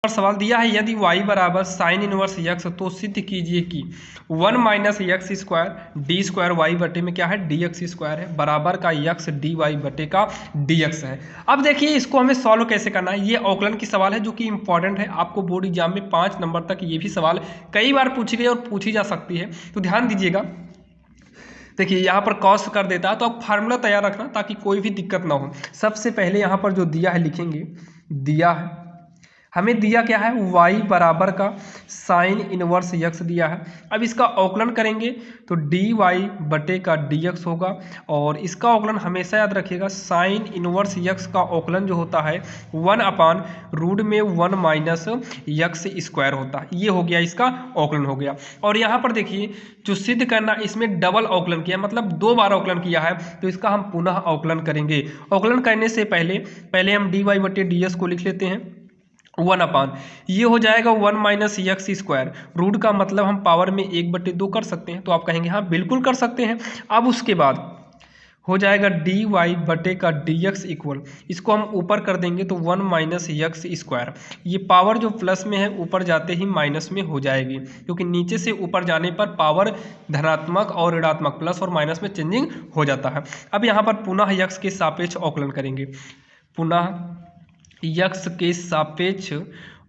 और सवाल दिया है यदि y बराबर साइन इनवर्स यक्स तो सिद्ध कीजिए कि 1 minus x square d square y बटे में क्या है डी एक्स स्क्वायर है बराबर का यक्स डी वाई बटे का डी एक्स है। अब देखिए इसको हमें सॉल्व कैसे करना है। ये औकलन की सवाल है जो कि इंपॉर्टेंट है, आपको बोर्ड एग्जाम में 5 नंबर तक ये भी सवाल कई बार पूछी गई और पूछी जा सकती है, तो ध्यान दीजिएगा। देखिए यहाँ पर कॉस कर देता है तो आप फार्मूला तैयार रखना ताकि कोई भी दिक्कत ना हो। सबसे पहले यहाँ पर जो दिया है लिखेंगे, दिया है हमें दिया क्या है y बराबर का साइन इनवर्स यक्स दिया है। अब इसका औकलन करेंगे तो डी वाई बटे का डी एक्स होगा और इसका औकलन हमेशा याद रखिएगा साइन इनवर्स यक्स का औकलन जो होता है 1 अपान रूट में 1 माइनस यक्स स्क्वायर होता है। ये हो गया, इसका औकलन हो गया। और यहाँ पर देखिए जो सिद्ध करना इसमें डबल औकलन किया, मतलब 2 बार औकलन किया है, तो इसका हम पुनः औकलन करेंगे। औकलन करने से पहले हम डी वाई बटे डी एक्स को लिख लेते हैं 1 अपान, ये हो जाएगा 1 माइनस यक्स स्क्वायर। रूट का मतलब हम पावर में 1/2 कर सकते हैं, तो आप कहेंगे हाँ बिल्कुल कर सकते हैं। अब उसके बाद हो जाएगा डी वाई बटे का डी एक्स इक्वल, इसको हम ऊपर कर देंगे तो 1 माइनस यक्स स्क्वायर। ये पावर जो प्लस में है ऊपर जाते ही माइनस में हो जाएगी, क्योंकि नीचे से ऊपर जाने पर पावर धनात्मक और ऋणात्मक प्लस और माइनस में चेंजिंग हो जाता है। अब यहाँ पर पुनः यक्स के सापेक्ष औकलन करेंगे, पुनः यक्स के सापेक्ष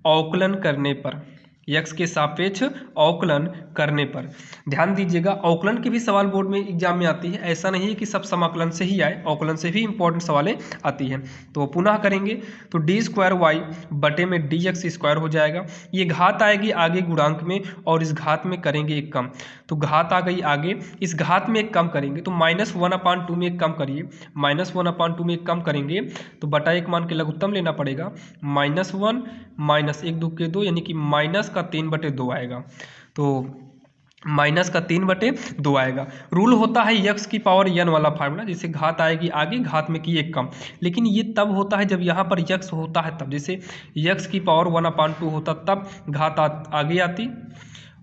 औकलन करने पर, यक्स के सापेक्ष औकलन करने पर ध्यान दीजिएगा। औकलन की भी सवाल बोर्ड में एग्जाम में आती है, ऐसा नहीं है कि सब समाकलन से ही आए, औकलन से भी इंपॉर्टेंट सवालें आती हैं। तो पुनः करेंगे तो डी स्क्वायर वाई बटे में डी एक्स स्क्वायर हो जाएगा। ये घात आएगी आगे गुणांक में और इस घात में करेंगे एक कम, तो घात आ गई आगे, इस घात में एक कम करेंगे तो -1/2 में एक कम करिए, -1/2 में एक कम करेंगे तो बटा 1 मान के लघुत्तम लेना पड़ेगा। -1 माइनस 1 2 के 2 यानी कि माइनस का 3/2 आएगा, तो माइनस का 3/2 आएगा। रूल होता है यक्स की पावर n वाला फार्मूला, जैसे घात आएगी आगे, घात में की एक कम, लेकिन ये तब होता है जब यहाँ पर यक्स होता है तब, जैसे यक्स की पावर 1/2 होता तब घात आगे आती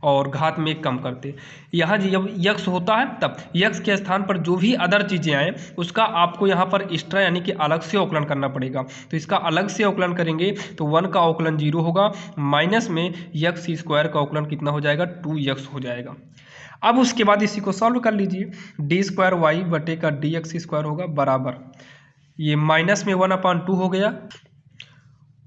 और घात में एक कम करते। यहाँ जब यक्स होता है तब यक्स के स्थान पर जो भी अदर चीज़ें आए उसका आपको यहाँ पर एक्स्ट्रा यानी कि अलग से औकलन करना पड़ेगा। तो इसका अलग से औकलन करेंगे तो 1 का औकलन 0 होगा, माइनस में यक्स स्क्वायर का औकलन कितना हो जाएगा 2x हो जाएगा। अब उसके बाद इसी को सॉल्व कर लीजिए, डी स्क्वायर वाई बटे का डी एक्स स्क्वायर होगा बराबर, ये माइनस में 1/2 हो गया।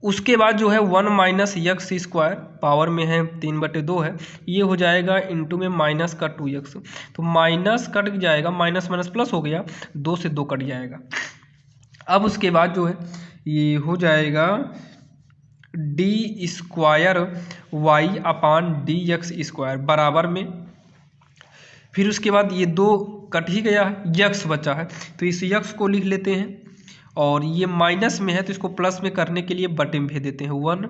उसके बाद जो है 1 माइनस यक्स स्क्वायर पावर में है 3/2 है, ये हो जाएगा इंटू में माइनस का 2x, तो माइनस कट जाएगा, माइनस माइनस प्लस हो गया, 2 से 2 कट जाएगा। अब उसके बाद जो है ये हो जाएगा डी स्क्वायर वाई अपान डी एक्स स्क्वायर बराबर में, फिर उसके बाद ये 2 कट ही गया है, यक्स बचा है तो इस यक्स को लिख लेते हैं और ये माइनस में है तो इसको प्लस में करने के लिए बटे में भेज देते हैं। 1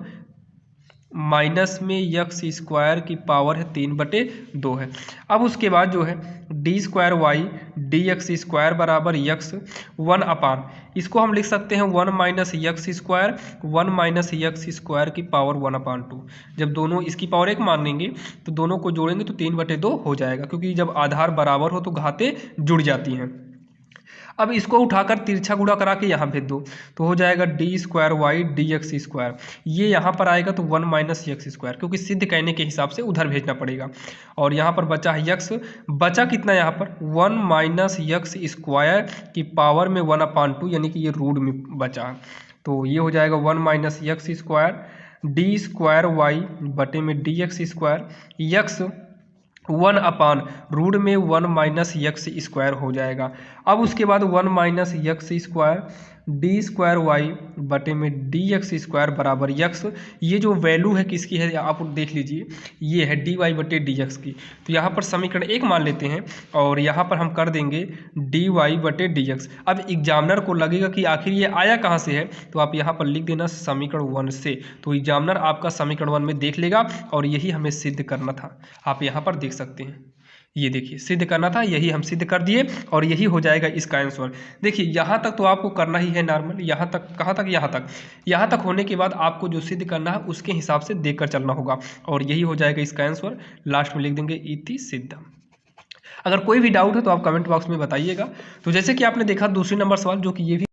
माइनस में यक्स स्क्वायर की पावर है 3/2 है। अब उसके बाद जो है d square y d x square बराबर यक्स 1 अपान, इसको हम लिख सकते हैं 1 minus x square, 1 minus x square की पावर 1/2। जब दोनों इसकी पावर 1 मानेंगे तो दोनों को जोड़ेंगे तो 3/2 हो जाएगा, क्योंकि जब आधार बराबर हो तो घातें जुड़ जाती हैं। अब इसको उठाकर तिरछा गुणा करा के यहाँ भेज दो तो हो जाएगा d square y d x square, ये यहाँ पर आएगा तो 1 माइनस यक्स स्क्वायर, क्योंकि सिद्ध कहने के हिसाब से उधर भेजना पड़ेगा। और यहाँ पर बचा है यक्स, बचा कितना यहाँ पर 1 माइनस यक्स स्क्वायर की पावर में 1/2 यानी कि ये रूट में बचा है, तो ये हो जाएगा 1 minus x square d square y बटे में d x square, x 1 upon root में 1 माइनस यक्स स्क्वायर हो जाएगा। अब उसके बाद 1 minus x square d square y बटे में डी एक्स स्क्वायर बराबर यक्स, ये जो वैल्यू है किसकी है आप देख लीजिए, ये है डी वाई बटे डी एक्स की, तो यहाँ पर समीकरण 1 मान लेते हैं और यहाँ पर हम कर देंगे डी वाई बटे डी एक्स। अब एग्जामिनर को लगेगा कि आखिर ये आया कहाँ से है, तो आप यहाँ पर लिख देना समीकरण 1 से, तो एग्जामिनर आपका समीकरण 1 में देख लेगा और यही हमें सिद्ध करना था। आप यहाँ पर देख सकते हैं, ये देखिए सिद्ध करना था, यही हम सिद्ध कर दिए और यही हो जाएगा इसका आंसर। देखिए यहाँ तक तो आपको करना ही है नॉर्मल, यहाँ तक कहाँ तक, यहाँ तक होने के बाद आपको जो सिद्ध करना है उसके हिसाब से देखकर चलना होगा और यही हो जाएगा इसका आंसर। लास्ट में लिख देंगे इति सिद्ध। अगर कोई भी डाउट है तो आप कमेंट बॉक्स में बताइएगा। तो जैसे कि आपने देखा दूसरी नंबर सवाल, जो कि ये भी